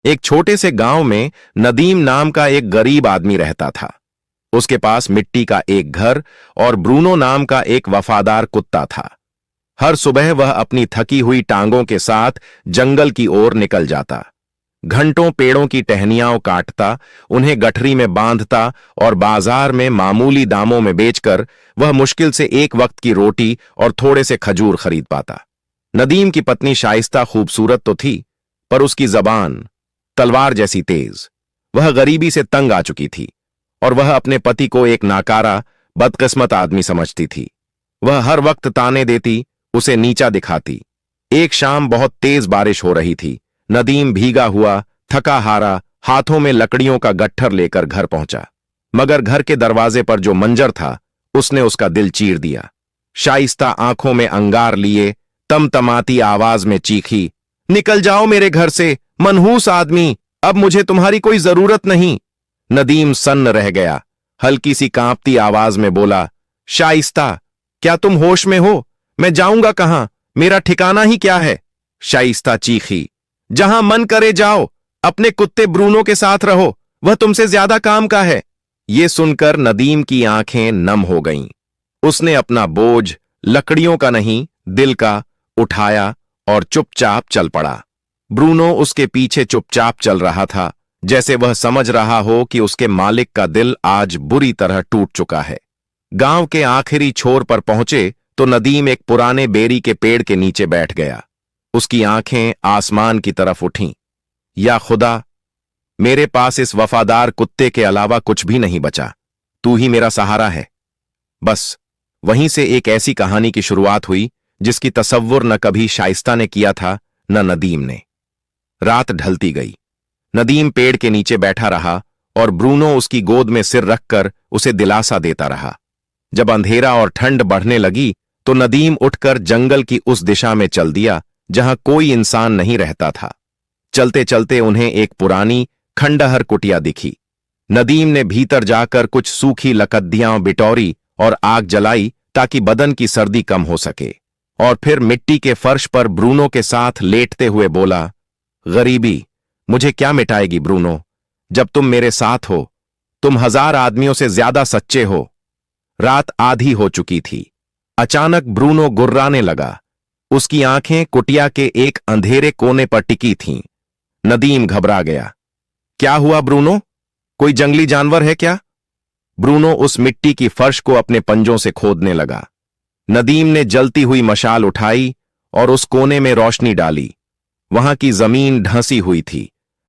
एक छोटे से गांव में नदीम नाम का एक गरीब आदमी रहता था। उसके पास मिट्टी का एक घर और ब्रूनो नाम का एक वफादार कुत्ता था। हर सुबह वह अपनी थकी हुई टांगों के साथ जंगल की ओर निकल जाता। घंटों पेड़ों की टहनियां काटता, उन्हें गठरी में बांधता और बाजार में मामूली दामों में बेचकर वह मुश्किल से एक वक्त की रोटी और थोड़े से खजूर खरीद पाता। नदीम की पत्नी शाइस्ता खूबसूरत तो थी, पर उसकी जबान तलवार जैसी तेज। वह गरीबी से तंग आ चुकी थी और वह अपने पति को एक नाकारा, बदकिस्मत आदमी समझती थी। वह हर वक्त ताने देती, उसे नीचा दिखाती। एक शाम बहुत तेज बारिश हो रही थी। नदीम भीगा हुआ, थका हारा, हाथों में लकड़ियों का गट्ठर लेकर घर पहुंचा। मगर घर के दरवाजे पर जो मंजर था, उसने उसका दिल चीर दिया। शाइस्ता आंखों में अंगार लिए तमतमाती आवाज में चीखी, निकल जाओ मेरे घर से, मनहूस आदमी, अब मुझे तुम्हारी कोई जरूरत नहीं। नदीम सन्न रह गया। हल्की सी कांपती आवाज में बोला, शाइस्ता, क्या तुम होश में हो? मैं जाऊंगा कहां? मेरा ठिकाना ही क्या है? शाइस्ता चीखी, जहां मन करे जाओ, अपने कुत्ते ब्रूनो के साथ रहो, वह तुमसे ज्यादा काम का है। ये सुनकर नदीम की आंखें नम हो गईं। उसने अपना बोझ, लकड़ियों का नहीं दिल का, उठाया और चुपचाप चल पड़ा। ब्रूनो उसके पीछे चुपचाप चल रहा था, जैसे वह समझ रहा हो कि उसके मालिक का दिल आज बुरी तरह टूट चुका है। गांव के आखिरी छोर पर पहुंचे तो नदीम एक पुराने बेरी के पेड़ के नीचे बैठ गया। उसकी आंखें आसमान की तरफ उठीं। या खुदा, मेरे पास इस वफादार कुत्ते के अलावा कुछ भी नहीं बचा, तू ही मेरा सहारा है। बस वहीं से एक ऐसी कहानी की शुरुआत हुई जिसकी तसव्वुर न कभी शाइस्ता ने किया था, न नदीम ने। रात ढलती गई। नदीम पेड़ के नीचे बैठा रहा और ब्रूनो उसकी गोद में सिर रखकर उसे दिलासा देता रहा। जब अंधेरा और ठंड बढ़ने लगी तो नदीम उठकर जंगल की उस दिशा में चल दिया जहां कोई इंसान नहीं रहता था। चलते चलते उन्हें एक पुरानी खंडहर कुटिया दिखी। नदीम ने भीतर जाकर कुछ सूखी लकड़ियां बिटौरी और आग जलाई ताकि बदन की सर्दी कम हो सके, और फिर मिट्टी के फर्श पर ब्रूनो के साथ लेटते हुए बोला, गरीबी मुझे क्या मिटाएगी ब्रूनो? जब तुम मेरे साथ हो, तुम 1000 आदमियों से ज्यादा सच्चे हो। रात आधी हो चुकी थी। अचानक ब्रूनो गुर्राने लगा। उसकी आंखें कुटिया के एक अंधेरे कोने पर टिकी थीं। नदीम घबरा गया। क्या हुआ ब्रूनो? कोई जंगली जानवर है क्या? ब्रूनो उस मिट्टी की फर्श को अपने पंजों से खोदने लगा। नदीम ने जलती हुई मशाल उठाई और उस कोने में रोशनी डाली। वहां की जमीन ढंसी हुई थी